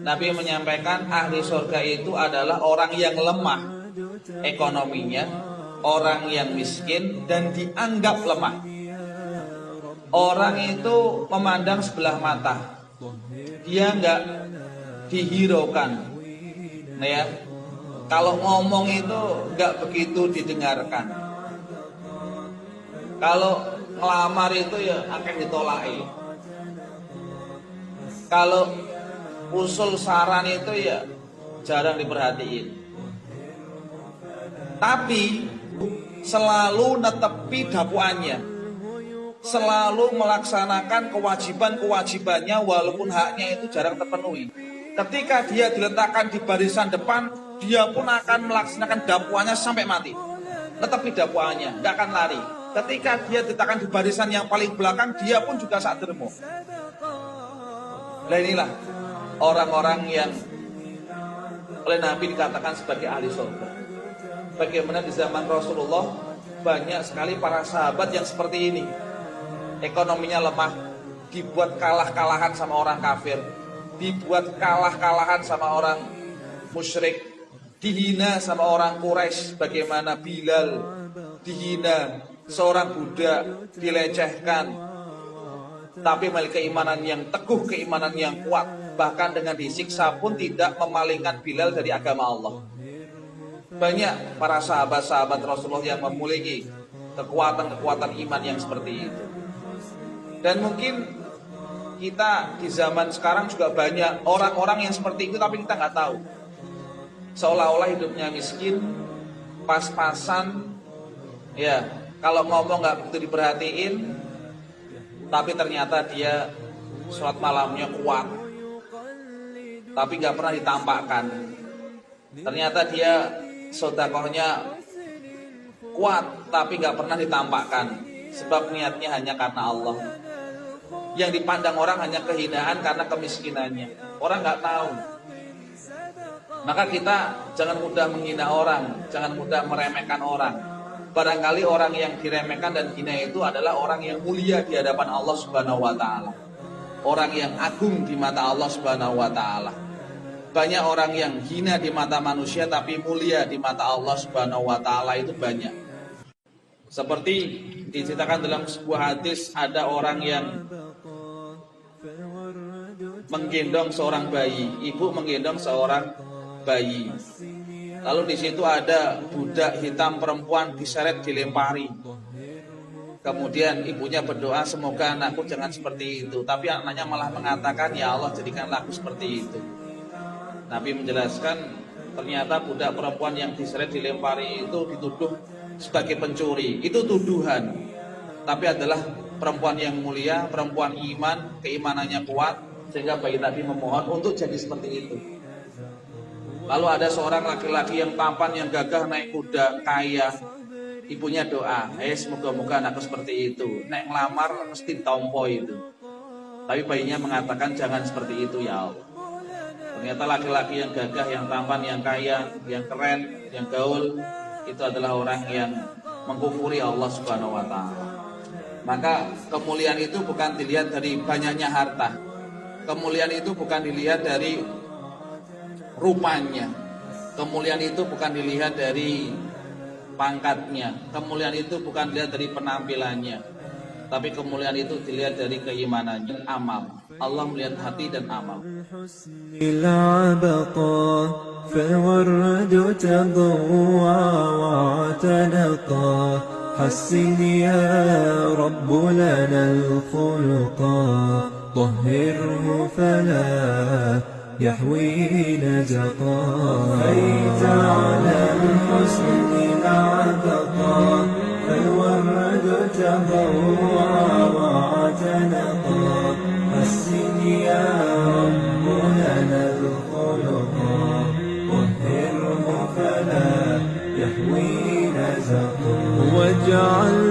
Nabi menyampaikan ahli surga itu adalah orang yang lemah ekonominya, orang yang miskin dan dianggap lemah. Orang itu memandang sebelah mata, dia nggak dihiraukan, nah ya. Kalau ngomong itu nggak begitu didengarkan. Kalau ngelamar itu ya akan ditolaki. Kalau usul saran itu ya jarang diperhatiin. Tapi selalu netepi dakwaannya, selalu melaksanakan kewajiban-kewajibannya walaupun haknya itu jarang terpenuhi. Ketika dia diletakkan di barisan depan, dia pun akan melaksanakan dakwaannya sampai mati. Netepi dakwaannya, nggak akan lari. Ketika dia diletakkan di barisan yang paling belakang, dia pun juga saat dermo. Nah inilah orang-orang yang oleh Nabi dikatakan sebagai ahli surga. Bagaimana di zaman Rasulullah banyak sekali para sahabat yang seperti ini. Ekonominya lemah, dibuat kalah-kalahan sama orang kafir, dibuat kalah-kalahan sama orang musyrik, dihina sama orang Quraisy. Bagaimana Bilal dihina, seorang budak dilecehkan, tapi memiliki keimanan yang teguh, keimanan yang kuat. Bahkan dengan disiksa pun tidak memalingkan Bilal dari agama Allah. Banyak para sahabat-sahabat Rasulullah yang memiliki kekuatan-kekuatan iman yang seperti itu. Dan mungkin kita di zaman sekarang juga banyak orang-orang yang seperti itu, tapi kita nggak tahu. Seolah-olah hidupnya miskin, pas-pasan, ya kalau ngomong nggak begitu diperhatiin, tapi ternyata dia sholat malamnya kuat, tapi nggak pernah ditampakkan. Ternyata dia sedekahnya kuat, tapi nggak pernah ditampakkan, sebab niatnya hanya karena Allah. Yang dipandang orang hanya kehinaan karena kemiskinannya. Orang nggak tahu. Maka kita jangan mudah menghina orang, jangan mudah meremehkan orang. Barangkali orang yang diremehkan dan hina itu adalah orang yang mulia di hadapan Allah Subhanahu wa taala. Orang yang agung di mata Allah Subhanahu wa taala. Banyak orang yang hina di mata manusia tapi mulia di mata Allah Subhanahu wa taala itu banyak. Seperti diceritakan dalam sebuah hadis, ada orang yang menggendong seorang bayi, ibu menggendong seorang bayi. Lalu di situ ada budak hitam perempuan diseret dilempari. Kemudian ibunya berdoa, semoga anakku jangan seperti itu. Tapi anaknya malah mengatakan, ya Allah jadikanlah aku seperti itu. Nabi menjelaskan, ternyata budak perempuan yang diseret dilempari itu dituduh sebagai pencuri. Itu tuduhan. Tapi adalah perempuan yang mulia, perempuan iman, keimanannya kuat, sehingga bayi tadi memohon untuk jadi seperti itu. Lalu ada seorang laki-laki yang tampan, yang gagah naik kuda, kaya. Ibunya doa, semoga-moga anakku seperti itu. Nek ngelamar mesti tompo itu. Tapi bayinya mengatakan jangan seperti itu ya Allah. Ternyata laki-laki yang gagah, yang tampan, yang kaya, yang keren, yang gaul, itu adalah orang yang mengkufuri Allah Subhanahu wa taala. Maka kemuliaan itu bukan dilihat dari banyaknya harta. Kemuliaan itu bukan dilihat dari rupanya. Kemuliaan itu bukan dilihat dari pangkatnya. Kemuliaan itu bukan dilihat dari penampilannya. Tapi kemuliaan itu dilihat dari keimanannya, amal. Allah melihat hati dan amal. حسن يا رب لنا الخلقا طهره فلا يحوي نزقا بيت على الحسن العبقا فالورد تضوى واعتنقا حسن يا رب لنا الخلقا طهره فلا يحوي نزقا واجعل